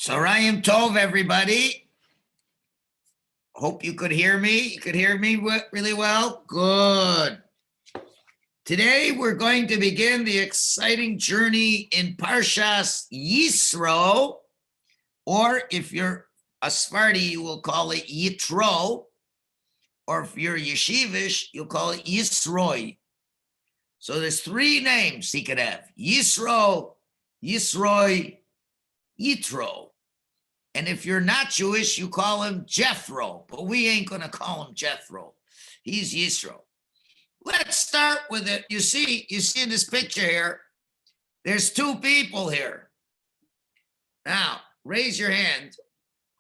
Sarayim Tov, everybody. Hope you could hear me. You could hear me really well. Good. Today, we're going to begin the exciting journey in Parshas Yisro, or if you're a Sephardi, you will call it Yitro, or if you're Yeshivish, you'll call it Yisroi. So there's three names he could have: Yisro, Yisroi, Yitro. And if you're not Jewish, you call him Jethro, but we ain't going to call him Jethro. He's Yisro. Let's start with it. You see in this picture here, there's two people here. Now, raise your hand.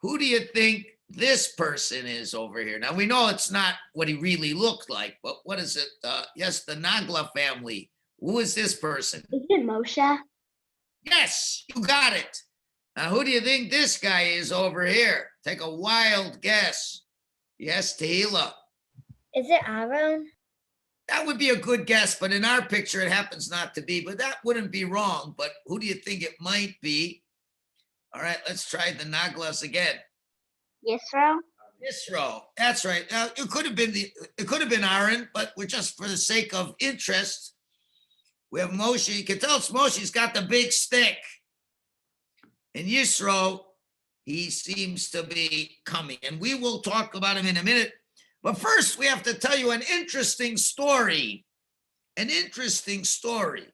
Who do you think this person is over here? Now, we know it's not what he really looked like, but what is it? Yes, the Nagla family. Who is this person? Is it Moshe? Yes, you got it. Now, who do you think this guy is over here? Take a wild guess. Yes, Tehila. Is it Aaron? That would be a good guess, but in our picture, it happens not to be, but that wouldn't be wrong. But who do you think it might be? All right, let's try the Naglas again. Yisro? Yisro, that's right. Now, it could have been Aaron, but we're just for the sake of interest. We have Moshe. You can tell it's Moshe. He's got the big stick. And Yisro, he seems to be coming, and we will talk about him in a minute. But first, we have to tell you an interesting story. An interesting story.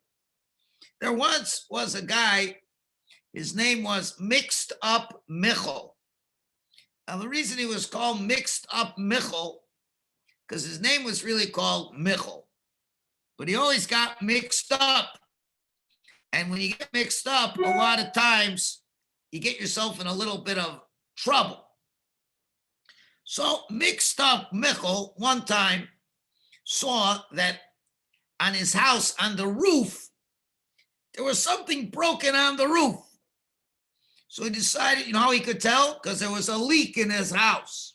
There once was a guy, his name was Mixed Up Michal. Now, the reason he was called Mixed Up Michal, because his name was really called Michal. But he always got mixed up. And when you get mixed up, a lot of times, you get yourself in a little bit of trouble. So Mixed Up Michal one time saw that on his house, on the roof, there was something broken on the roof. So he decided, you know how he could tell? Because there was a leak in his house.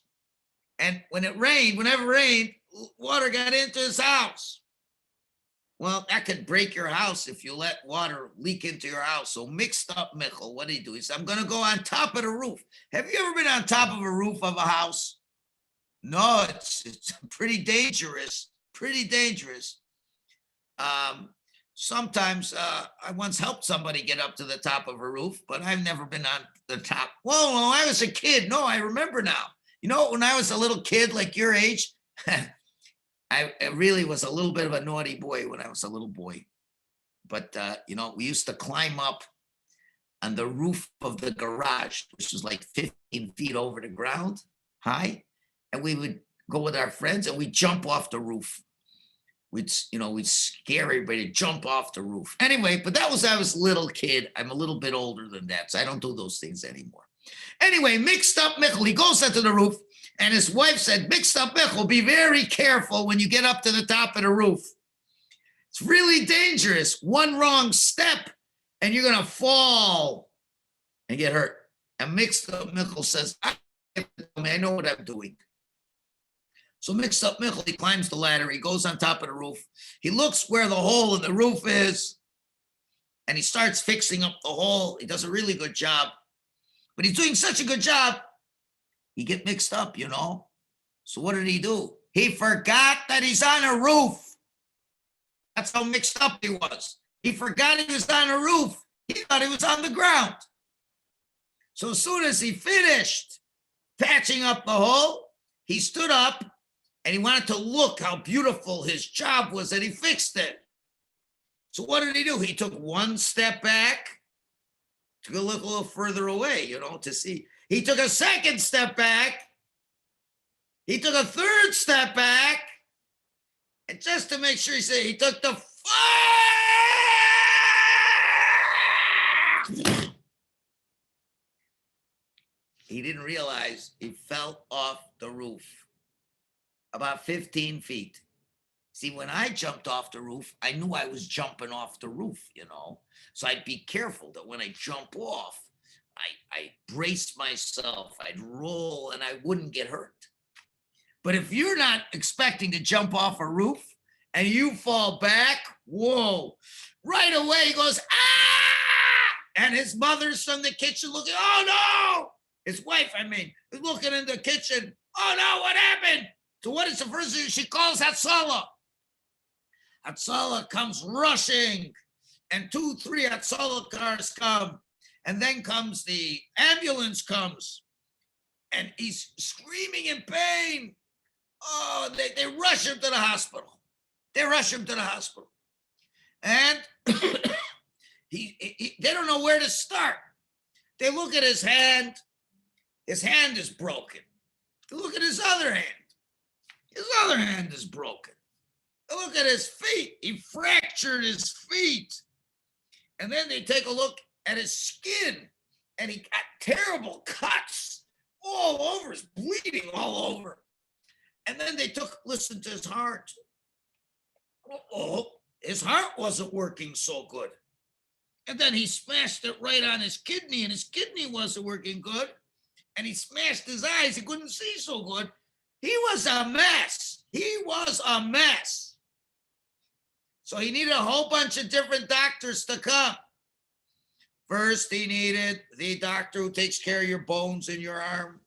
And when it rained, whenever it rained, water got into his house. Well, that could break your house if you let water leak into your house. So Mixed Up Michal, what did he do? He said, I'm going to go on top of the roof. Have you ever been on top of a roof of a house? No, it's pretty dangerous, Sometimes I once helped somebody get up to the top of a roof, but I've never been on the top. Well, when I was a kid, no, I remember now. You know, when I was a little kid, like your age, I really was a little bit of a naughty boy when I was a little boy. But, we used to climb up on the roof of the garage, which was like 15 feet over the ground high. And we would go with our friends and we'd jump off the roof. We'd scare everybody to jump off the roof. Anyway, but I was a little kid. I'm a little bit older than that, so I don't do those things anymore. Anyway, Mixed Up Michal, he goes up to the roof. And his wife said, Mixed Up Michal, be very careful when you get up to the top of the roof. It's really dangerous. One wrong step and you're going to fall and get hurt. And Mixed Up Michal says, I know what I'm doing. So Mixed Up Michal, he climbs the ladder. He goes on top of the roof. He looks where the hole in the roof is. And he starts fixing up the hole. He does a really good job. But he's doing such a good job, he get mixed up, So what did he do? He forgot that he's on a roof. That's how mixed up he was. He forgot he was on a roof. He thought he was on the ground. So as soon as he finished patching up the hole, he stood up and he wanted to look how beautiful his job was that he fixed it. So what did he do? He took one step back to go look a little further away, to see. He took a second step back. He took a third step back. And just to make sure, he took the He didn't realize he fell off the roof about 15 feet. See, when I jumped off the roof, I knew I was jumping off the roof, So I'd be careful that when I jump off, I brace myself, I'd roll, and I wouldn't get hurt. But if you're not expecting to jump off a roof and you fall back, whoa, right away he goes, ah! And his mother's from the kitchen looking, oh no! His wife, is looking in the kitchen. Oh no, what happened? So what is the first thing she calls Hatzalah? Hatzalah comes rushing, and 2, 3 Hatzalah cars come, and then comes the ambulance comes, and he's screaming in pain. Oh, they rush him to the hospital. And they don't know where to start. They look at his hand. His hand is broken. They look at his other hand. His other hand is broken. They look at his feet. He fractured his feet. And then they take a look at his skin, and he got terrible cuts all over. He's bleeding all over. And then they listened to his heart. His heart wasn't working so good. And then he smashed it right on his kidney, and his kidney wasn't working good. And he smashed his eyes. He couldn't see so good. He was a mess. So he needed a whole bunch of different doctors to come. First, he needed the doctor who takes care of your bones in your arm.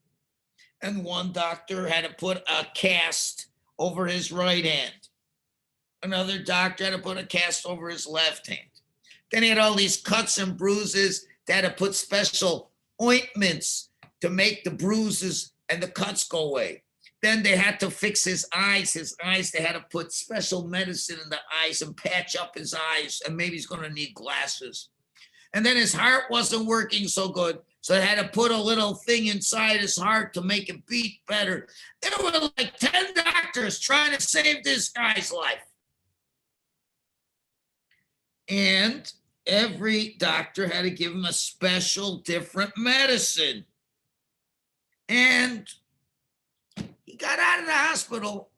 And one doctor had to put a cast over his right hand. Another doctor had to put a cast over his left hand. Then he had all these cuts and bruises. They had to put special ointments to make the bruises and the cuts go away. Then they had to fix his eyes. They had to put special medicine in the eyes and patch up his eyes. And maybe he's going to need glasses. And then his heart wasn't working so good. So they had to put a little thing inside his heart to make it beat better. There were like 10 doctors trying to save this guy's life. And every doctor had to give him a special different medicine. And he got out of the hospital.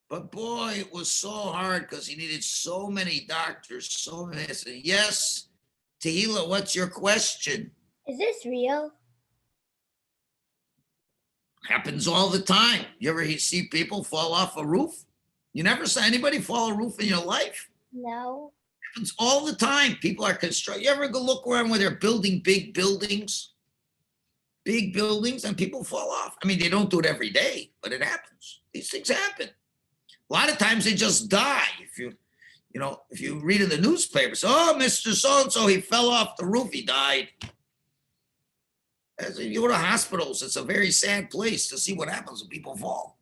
But boy, it was so hard because he needed so many doctors, so many. I said, yes, Tehila, what's your question? Is this real? Happens all the time. You ever see people fall off a roof? You never saw anybody fall a roof in your life? No. Happens all the time. People are constructing. You ever go look around where they're building big buildings? Big buildings, and people fall off. I mean, they don't do it every day, but it happens. These things happen. A lot of times they just die. If you read in the newspapers, oh, Mr. So-and-so, he fell off the roof, he died. As you go to hospitals, it's a very sad place to see what happens when people fall.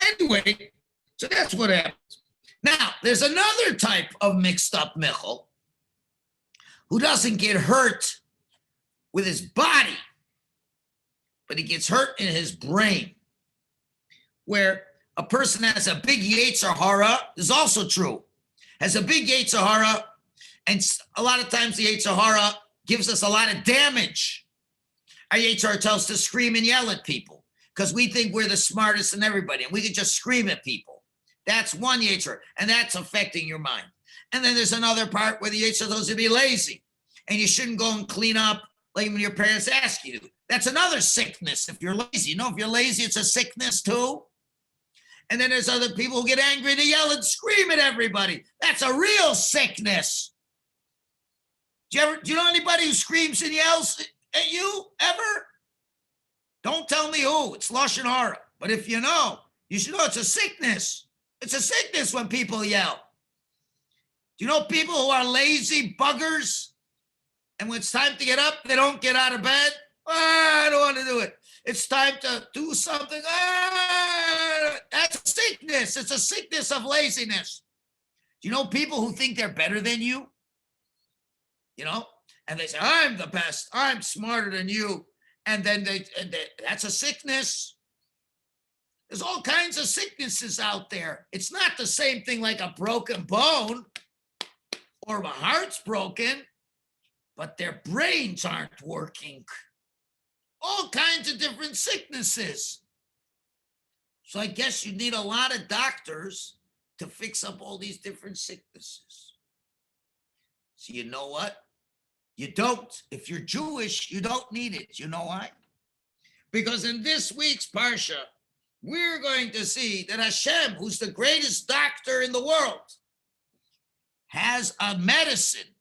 Anyway, so that's what happens. Now, there's another type of mixed up Michal who doesn't get hurt with his body, but he gets hurt in his brain, where a person has a big Yetzer Hara is also true, has a big Yetzer Hara, and a lot of times the Yetzer Hara gives us a lot of damage. Our Yetzer Hara tells us to scream and yell at people because we think we're the smartest in everybody, and we can just scream at people. That's one Yetzer Hara, and that's affecting your mind. And then there's another part where the Yetzer Hara tells you to be lazy, and you shouldn't go and clean up like when your parents ask you to. That's another sickness if you're lazy. You know, if you're lazy, it's a sickness too. And then there's other people who get angry, they yell and scream at everybody. That's a real sickness. Do you know anybody who screams and yells at you ever? Don't tell me who. It's Lashon Hara. But if you know, you should know it's a sickness. It's a sickness when people yell. Do you know people who are lazy buggers? And when it's time to get up, they don't get out of bed. I don't want to do it. It's time to do something. That's a sickness. It's a sickness of laziness. Do you know people who think they're better than you? You know, and they say, I'm the best. I'm smarter than you. And then that's a sickness. There's all kinds of sicknesses out there. It's not the same thing like a broken bone or a heart's broken, but their brains aren't working. All kinds of different sicknesses. So I guess you need a lot of doctors to fix up all these different sicknesses. So you know what? You don't. If you're Jewish, you don't need it. You know why? Because in this week's Parsha, we're going to see that Hashem, who's the greatest doctor in the world, has a medicine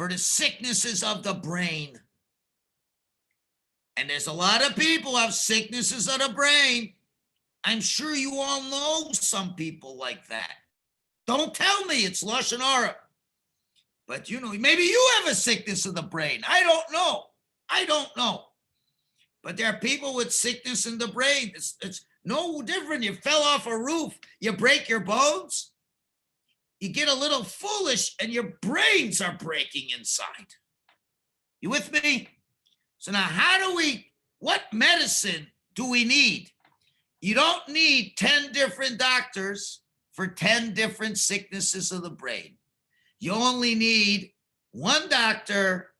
for the sicknesses of the brain. And there's a lot of people who have sicknesses of the brain. I'm sure you all know some people like that. Don't tell me it's Lashon Hara. But maybe you have a sickness of the brain. I don't know. But there are people with sickness in the brain. It's no different. You fell off a roof, you break your bones, you get a little foolish and your brains are breaking inside. You with me? So now what medicine do we need? You don't need 10 different doctors for 10 different sicknesses of the brain. You only need one doctor,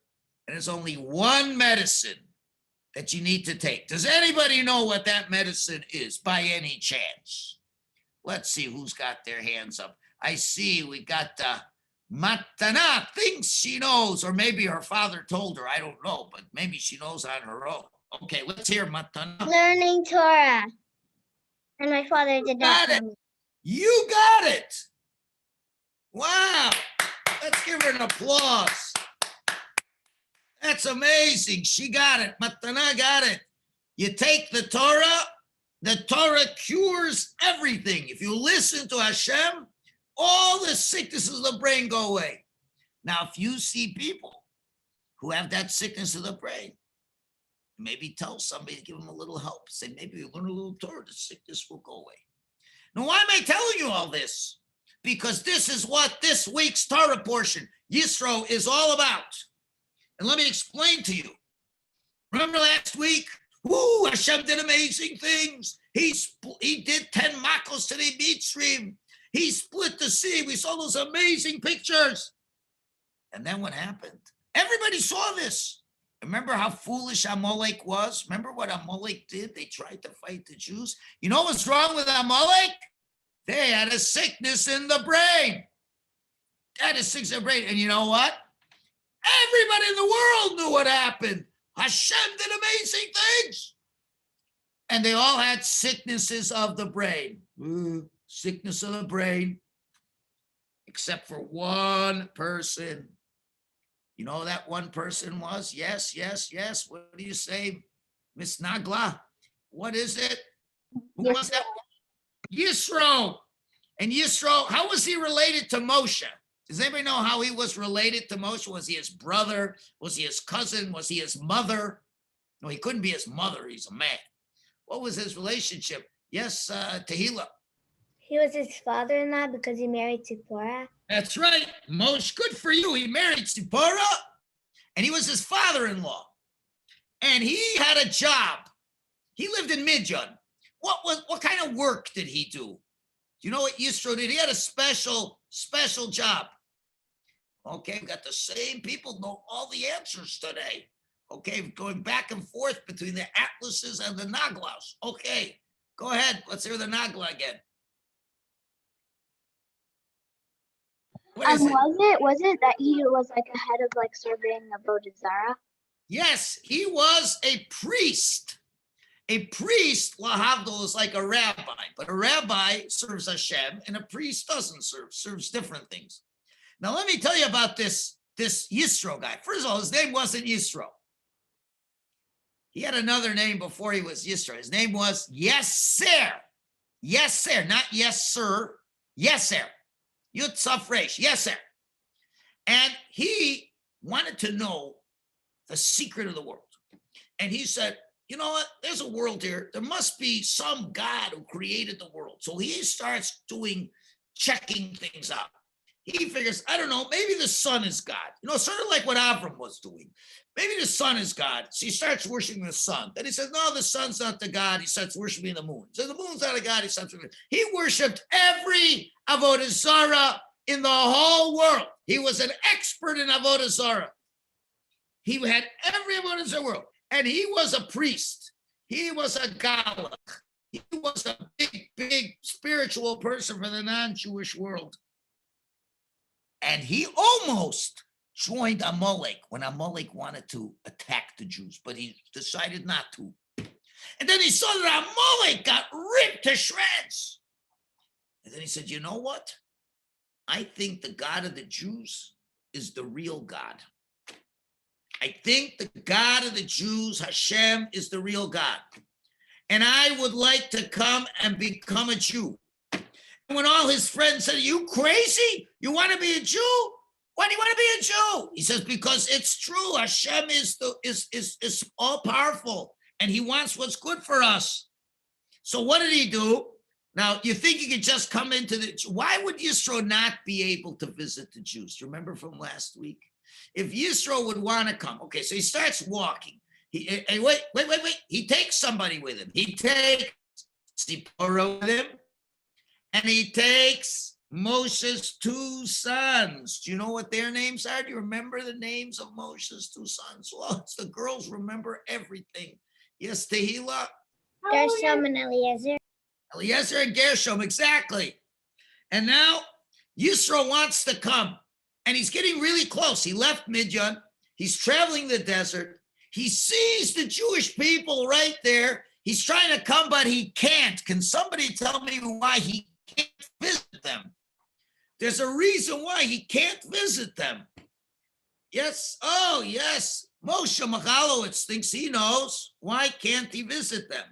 and there's only one medicine that you need to take. Does anybody know what that medicine is by any chance? Let's see who's got their hands up. I see we got Matana thinks she knows, or maybe her father told her. I don't know, but maybe she knows on her own. Okay, let's hear Matana. Learning Torah. And my father did not tell me. You got it. Wow. Let's give her an applause. That's amazing. She got it. Matana got it. You take the Torah cures everything. If you listen to Hashem, all the sicknesses of the brain go away. Now, if you see people who have that sickness of the brain, maybe tell somebody to give them a little help. Say, maybe you learn a little Torah, the sickness will go away. Now, why am I telling you all this? Because this is what this week's Torah portion, Yisro, is all about. And let me explain to you. Remember last week? Woo, Hashem did amazing things. He did 10 makos to the Mitzrayim. He split the sea. We saw those amazing pictures. And then what happened? Everybody saw this. Remember how foolish Amalek was? Remember what Amalek did? They tried to fight the Jews. You know what's wrong with Amalek? They had a sickness in the brain. They had a sickness in the brain. And you know what? Everybody in the world knew what happened. Hashem did amazing things. And they all had sicknesses of the brain. Sickness of the brain. Except for one person. You know who that one person was? Yes. What do you say, Miss Nagla? What is it? Who was that? Yisro. And Yisro, how was he related to Moshe? Does anybody know how he was related to Moshe? Was he his brother? Was he his cousin? Was he his mother? No, he couldn't be his mother. He's a man. What was his relationship? Yes, Tehillah. He was his father-in-law because he married Tzipporah. That's right. Moshe, good for you. He married Tzipporah, and he was his father-in-law. And he had a job. He lived in Midian. What kind of work did he do? Do you know what Yisro did? He had a special job. Okay, we've got the same people know all the answers today. Okay, going back and forth between the Atlases and the Naglas. Okay, go ahead. Let's hear the Nagla again. Was it that he was like a head of like serving Avodah Zarah? Yes, he was a priest. A priest, lahavdil, is like a rabbi, but a rabbi serves Hashem and a priest doesn't serves different things. Now, let me tell you about this Yisro guy. First of all, his name wasn't Yisro. He had another name before he was Yisro. His name was Yeser. Yeser, not yes, sir. Yeser. Yud Saf Resh, Yeser. And he wanted to know the secret of the world. And he said, you know what? There's a world here. There must be some God who created the world. So he starts checking things out. He figures, I don't know, maybe the sun is God. Sort of like what Avram was doing. Maybe the sun is God. So he starts worshiping the sun. Then he says, no, the sun's not the God. He starts worshiping the moon. So the moon's not a God. He worshipped every Avodah Zarah in the whole world. He was an expert in Avodah Zarah. He had every Avodah Zarah world. And he was a priest. He was a galach. He was a big spiritual person for the non-Jewish world. And he almost joined Amalek when Amalek wanted to attack the Jews, but he decided not to. And then he saw that Amalek got ripped to shreds. And then he said, you know what? I think the God of the Jews is the real God. I think the God of the Jews, Hashem, is the real God. And I would like to come and become a Jew. And when all his friends said, you crazy? You want to be a Jew? Why do you want to be a Jew? He says, because it's true. Hashem is all powerful and he wants what's good for us. So what did he do? Now, you think he could just come into why would Yisro not be able to visit the Jews? Remember from last week? If Yisro would want to come, okay, so he starts walking. Wait. He takes somebody with him. He takes Zipporah with him, and he takes Moshe's two sons. Do you know what their names are? Do you remember the names of Moshe's two sons? Well, it's the girls remember everything. Yes, Tehillah. Gershom and Eliezer. Eliezer and Gershom, exactly. And now Yisro wants to come, and he's getting really close. He left Midian. He's traveling the desert. He sees the Jewish people right there. He's trying to come, but he can't. Can somebody tell me why he can't visit them? There's a reason why he can't visit them. Yes. Oh, yes. Moshe Michalowicz thinks he knows. Why can't he visit them?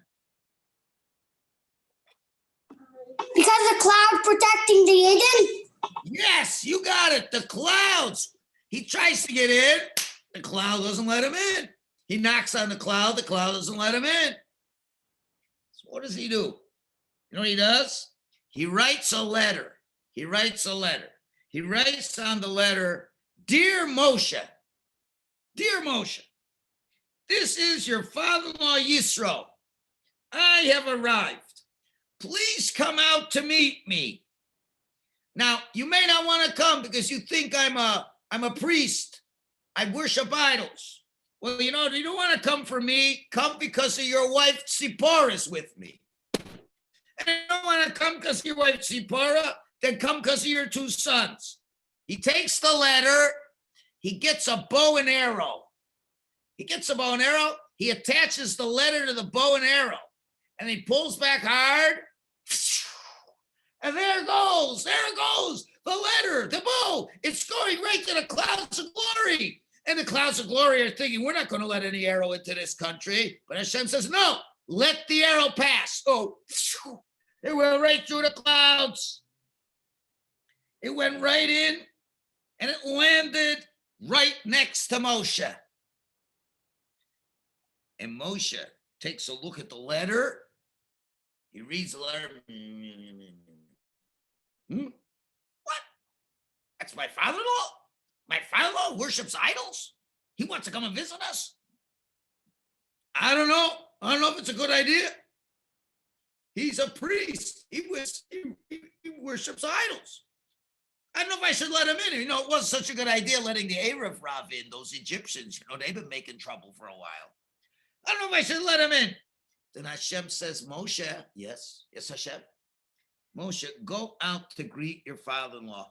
Because the cloud protecting the Eden? Yes, you got it. The clouds. He tries to get in. The cloud doesn't let him in. He knocks on the cloud doesn't let him in. So what does he do? You know what he does? He writes a letter. He writes on the letter, Dear Moshe, this is your father-in-law Yisro. I have arrived. Please come out to meet me. Now, you may not want to come because you think I'm a priest. I worship idols. Well, you don't want to come for me. Come because of your wife Zipporah is with me. And you don't want to come because of your wife Zipporah, then come because of your two sons. He takes the letter. He gets a bow and arrow. He attaches the letter to the bow and arrow. And he pulls back hard. And there it goes, the letter, the bow. It's going right to the clouds of glory. And the clouds of glory are thinking, we're not going to let any arrow into this country. But Hashem says, no, let the arrow pass. Oh, it went right through the clouds. It went right in, and it landed right next to Moshe. And Moshe takes a look at the letter. He reads the letter. What? That's my father-in-law? My father-in-law worships idols? He wants to come and visit us? I don't know. I don't know if it's a good idea. He's a priest. He worships idols. I don't know if I should let him in. It wasn't such a good idea letting the Erev Rav in, those Egyptians. They've been making trouble for a while. I don't know if I should let him in. Then Hashem says, Moshe, yes, Hashem. Moshe, go out to greet your father-in-law.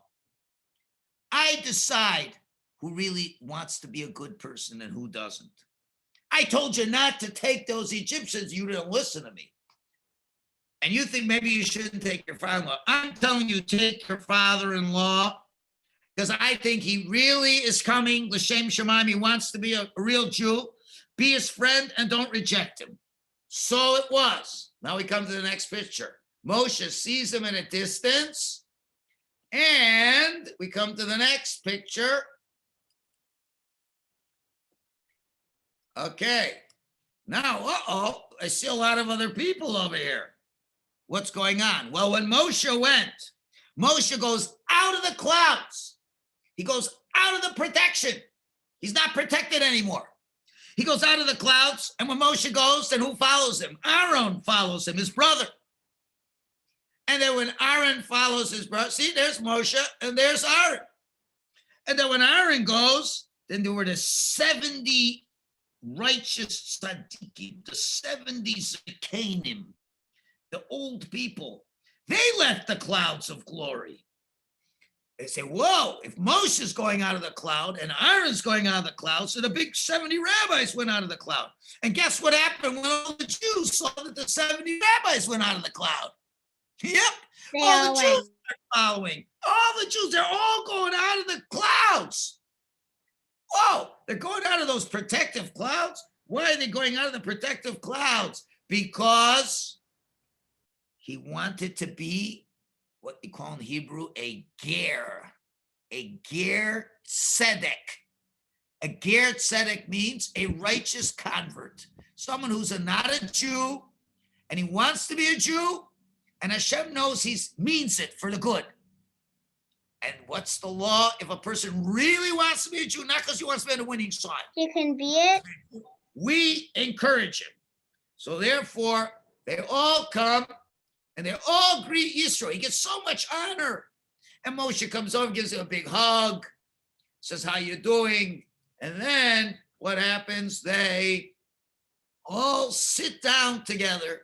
I decide who really wants to be a good person and who doesn't. I told you not to take those Egyptians. You didn't listen to me. And you think maybe you shouldn't take your father-in-law. I'm telling you, take your father-in-law because I think he really is coming. L'shem Shemaim, he wants to be a real Jew. Be his friend and don't reject him. So it was. Now we come to the next picture. Moshe sees him in a distance. And we come to the next picture. Okay. Now, I see a lot of other people over here. What's going on? Well, when Moshe went, Moshe goes out of the clouds. He goes out of the protection. He's not protected anymore. He goes out of the clouds, and when Moshe goes, then who follows him? Aaron follows him, his brother. And then when Aaron follows his brother, see, there's Moshe, and there's Aaron. And then when Aaron goes, then there were the 70 righteous tzaddikim, the 70 zekanim, the old people. They left the clouds of glory. They say, whoa, if Moshe's going out of the cloud and Aaron's going out of the cloud, so the big 70 rabbis went out of the cloud. And guess what happened when all the Jews saw that the 70 rabbis went out of the cloud? Yep, all the Jews are following. All the Jews, they're all going out of the clouds. Whoa, they're going out of those protective clouds. Why are they going out of the protective clouds? Because he wanted to be what they call in Hebrew a ger tzedek. A ger tzedek means a righteous convert, someone who's not a Jew and he wants to be a Jew, and Hashem knows he means it for the good. And what's the law? If a person really wants to be a Jew, not because he wants to be on the winning side, You can be it. we encourage him. So therefore, they all come and they all greet Yisro. He gets so much honor. And Moshe comes over, gives him a big hug, says, how you doing? And then what happens? They all sit down together.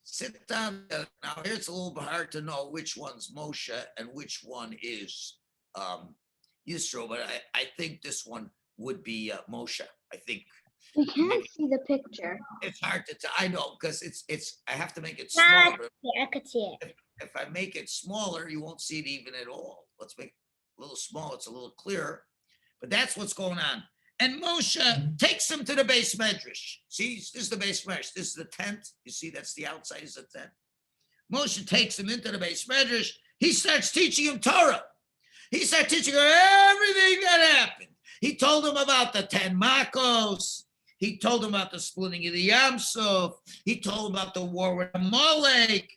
Sit down. Now, here it's a little bit hard to know which one's Moshe and which one is Yisro, but I think this one would be Moshe. I think We can't see the picture. it's hard to tell. I know, because it's. I have to make it Ah, smaller. I could see it. If I make it smaller, you won't see it even at all. Let's make it a little small. It's a little clearer. But that's what's going on. And Moshe takes him to the base medrash. See, this is the base medrash. This is the tent. You see, that's the outside is the tent. Moshe takes him into the base medrash. He starts teaching him Torah. He starts teaching him everything that happened. He told him about the 10 Makos. He told him about the splitting of the Yam Suf. He told him about the war with Amalek.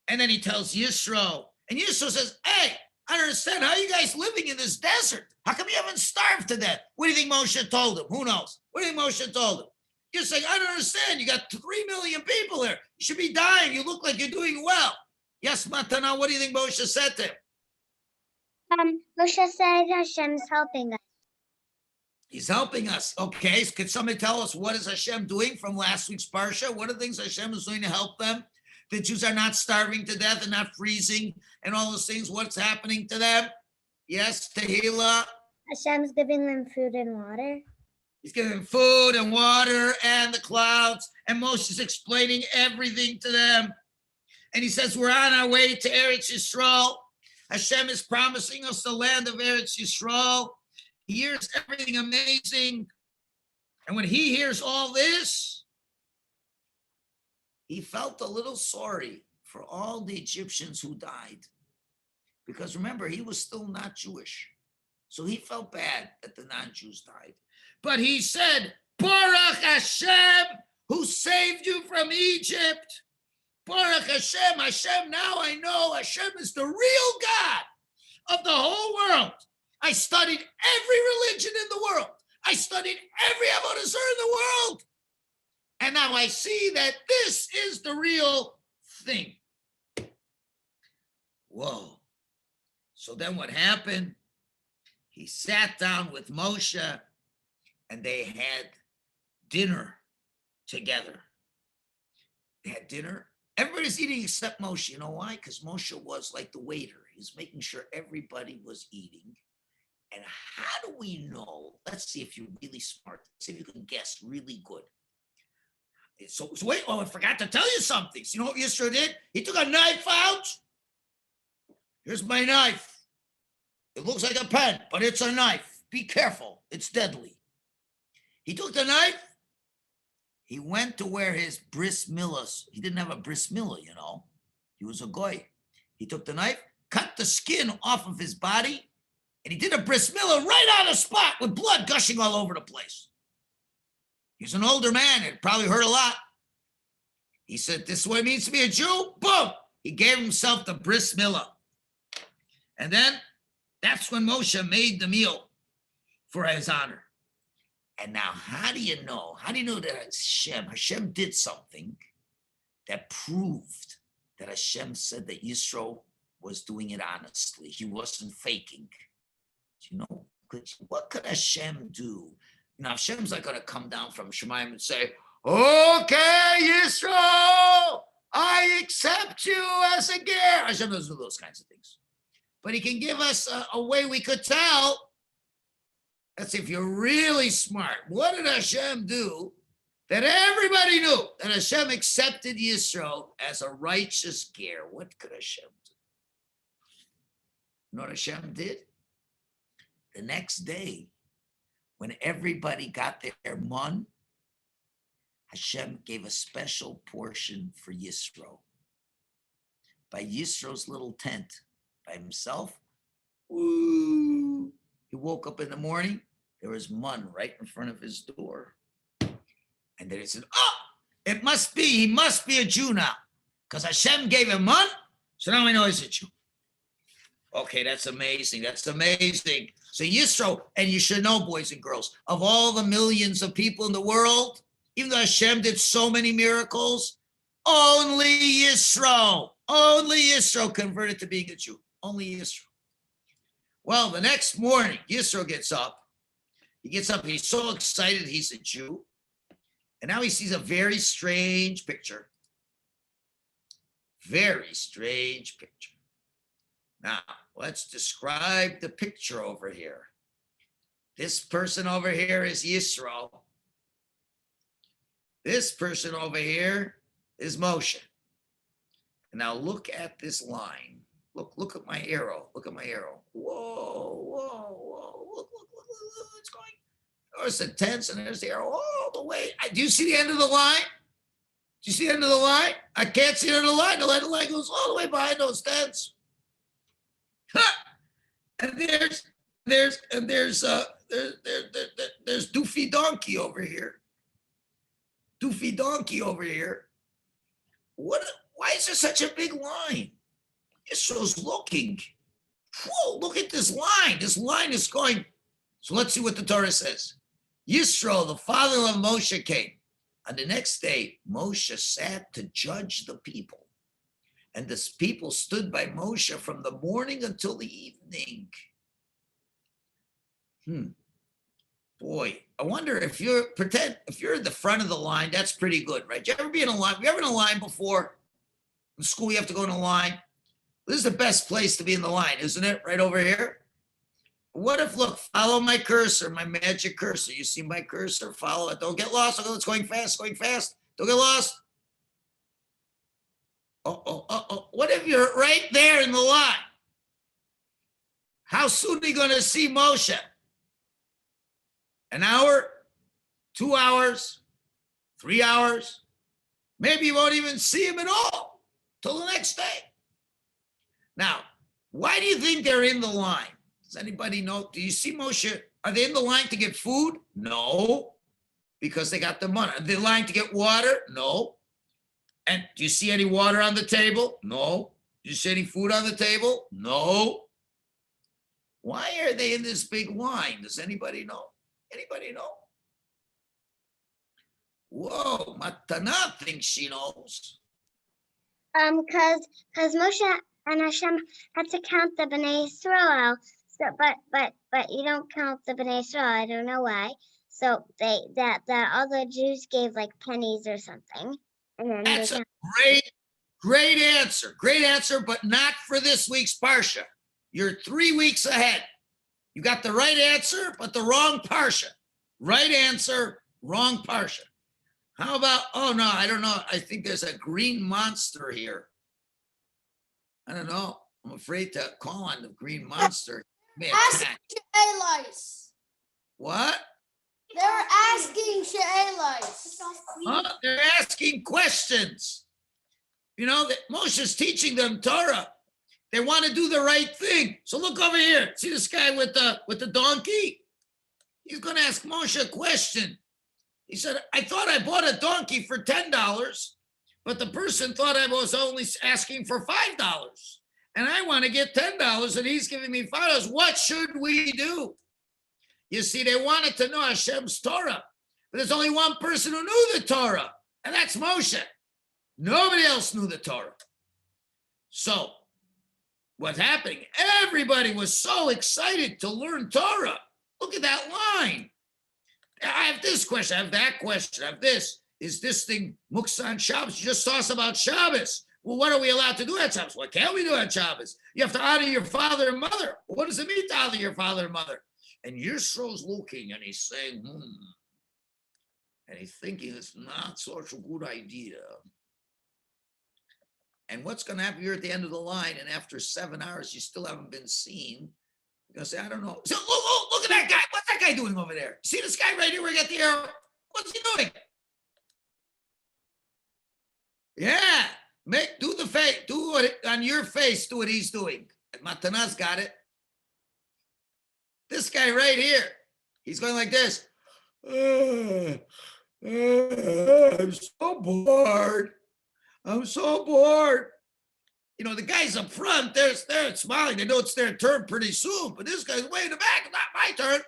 And then he tells Yisro. And Yisro says, hey, I don't understand. How are you guys living in this desert? How come you haven't starved to death? What do you think Moshe told him? Who knows? What do you think Moshe told him? You're saying, I don't understand. You got 3 million people there. You should be dying. You look like you're doing well. Yes, Matana, what do you think Moshe said to him? Moshe said Hashem's helping us. He's helping us. Okay, could somebody tell us what is Hashem doing from last week's Parsha? What are things Hashem is doing to help them? The Jews are not starving to death and not freezing and all those things. What's happening to them? Yes, Tehillah. Hashem's giving them food and water. He's giving them food and water and the clouds. And Moshe's explaining everything to them. And he says, we're on our way to Eretz Yisrael. Hashem is promising us the land of Eretz Yisrael. He hears everything amazing. And when he hears all this, he felt a little sorry for all the Egyptians who died. Because remember, he was still not Jewish. So he felt bad that the non-Jews died. But he said, Baruch Hashem, who saved you from Egypt. Baruch Hashem, Hashem, now I know Hashem is the real God of the whole world. I studied every religion in the world. I studied every avodah zarah in the world. And now I see that this is the real thing. Whoa. So then what happened? He sat down with Moshe and they had dinner together. They had dinner. Everybody's eating except Moshe. You know why? Because Moshe was like the waiter. He was making sure everybody was eating. And how do we know? Let's see if you're really smart. Let's see if you can guess really good. So wait, I forgot to tell you something. So you know what Yisro did? He took a knife out. Here's my knife. It looks like a pen, but it's a knife. Be careful. It's deadly. He took the knife. He went to where his bris milah. He didn't have a bris milah, you know. He was a goy. He took the knife, cut the skin off of his body, and he did a bris milah right on the spot with blood gushing all over the place. He's an older man. It probably hurt a lot. He said, this is what it means to be a Jew. Boom. He gave himself the bris milah. And then that's when Moshe made the meal for his honor. And now, how do you know? How do you know that Hashem did something that proved that Hashem said that Yisro was doing it honestly? He wasn't faking. You know, what could Hashem do? Now, Hashem's not going to come down from Shemayim and say, okay, Yisro, I accept you as a ger. Hashem doesn't do those kinds of things. But he can give us a way we could tell. That's if you're really smart. What did Hashem do that everybody knew that Hashem accepted Yisro as a righteous ger? What could Hashem do? You know what Hashem did? The next day, when everybody got their mun, Hashem gave a special portion for Yisro. By Yisro's little tent, by himself, ooh, he woke up in the morning, there was mun right in front of his door. And then he said, oh, he must be a Jew now, because Hashem gave him mun, so now I know he's a Jew. Okay, that's amazing. That's amazing. So Yisro, and you should know, boys and girls, of all the millions of people in the world, even though Hashem did so many miracles, only Yisro converted to being a Jew. Only Yisro. Well, the next morning, Yisro gets up. He gets up, he's so excited he's a Jew. And now he sees a very strange picture. Very strange picture. Now, let's describe the picture over here. This person over here is Yisro. This person over here is Moshe. And now look at this line. Look at my arrow. Look at my arrow. Whoa. Look. It's going. There's the tents and there's the arrow all the way. Do you see the end of the line? Do you see the end of the line? I can't see the end of the line. The line goes all the way behind those tents. And there's Doofy Donkey over here. Doofy Donkey over here. Why is there such a big line? Yisro's looking. Whoa, look at this line. This line is going. So let's see what the Torah says. Yisro, the father of Moshe, came. On the next day, Moshe sat to judge the people. And the people stood by Moshe from the morning until the evening. Boy, I wonder if you're in the front of the line, that's pretty good, right? You ever be in a line? You ever in a line before? In school, you have to go in a line. This is the best place to be in the line, isn't it? Right over here. What if, look, follow my cursor, my magic cursor. You see my cursor? Follow it. Don't get lost. Oh, it's going fast. Don't get lost. What if you're right there in the line? How soon are you going to see Moshe? An hour? 2 hours? 3 hours? Maybe you won't even see him at all till the next day. Now, why do you think they're in the line? Does anybody know? Do you see Moshe? Are they in the line to get food? No, because they got the money. Are they in line to get water? No. And do you see any water on the table? No. Do you see any food on the table? No. Why are they in this big line? Does anybody know? Anybody know? Whoa, Matana thinks she knows. Because Moshe and Hashem had to count the Bnei Israel. So, but you don't count the Bnei Israel. I don't know why. So the other Jews gave like pennies or something. And then that's a great answer, but not for this week's Parsha. You're 3 weeks ahead. You got the right answer, but the wrong Parsha. Right answer, wrong Parsha. How about, oh no, I don't know. I think there's a green monster here. I don't know. I'm afraid to call on the green monster. Ask She'elites. What? They're asking She'elites. They're asking questions. You know, that Moshe's teaching them Torah. They want to do the right thing. So look over here. See this guy with the donkey? He's going to ask Moshe a question. He said, I thought I bought a donkey for $10, but the person thought I was only asking for $5. And I want to get $10 and he's giving me $5. What should we do? You see, they wanted to know Hashem's Torah. But there's only one person who knew the Torah, and that's Moshe. Nobody else knew the Torah. So what's happening? Everybody was so excited to learn Torah. Look at that line. I have this question. I have that question. I have this. Is this thing Muksan Shabbos? You just taught us about Shabbos. Well, what are we allowed to do at Shabbos? What can't we do at Shabbos? You have to honor your father and mother. What does it mean to honor your father and mother? And Yisro's looking and he's saying, And he's thinking it's not such a good idea. And what's going to happen here at the end of the line? And after 7 hours, you still haven't been seen. You're going to say, I don't know. So, look Look at that guy. What's that guy doing over there? See this guy right here? We got the arrow. What's he doing? Yeah. Do the face. Do what on your face. Do what he's doing. And Matana's got it. This guy right here. He's going like this. I'm so bored. I'm so bored. You know, the guys up front, they're smiling. They know it's their turn pretty soon. But this guy's way in the back. Not my turn.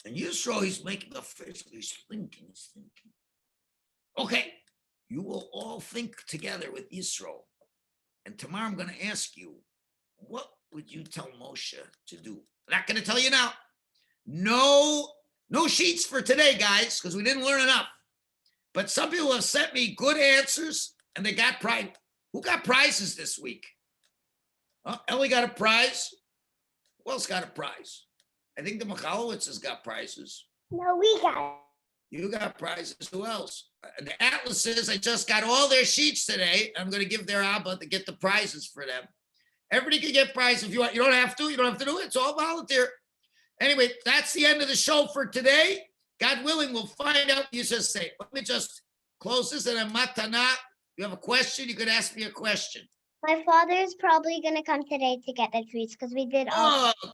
And Yisro, he's making a face. He's thinking. Okay. You will all think together with Yisro. And tomorrow I'm going to ask you, what would you tell Moshe to do? I'm not going to tell you now. No sheets for today, guys, because we didn't learn enough. But some people have sent me good answers, and they got prize. Who got prizes this week? Ellie got a prize. Who else got a prize? I think the Michalowicz has got prizes. No, we got it. You got prizes. Who else? The Atlases, I just got all their sheets today. I'm going to give their Abba to get the prizes for them. Everybody can get prizes if you want. You don't have to. You don't have to do it. It's all volunteer. Anyway, that's the end of the show for today. God willing, we'll find out. You just say, let me just close this. And then Matana, you have a question? You could ask me a question. My father is probably going to come today to get the treats because we did all. Oh,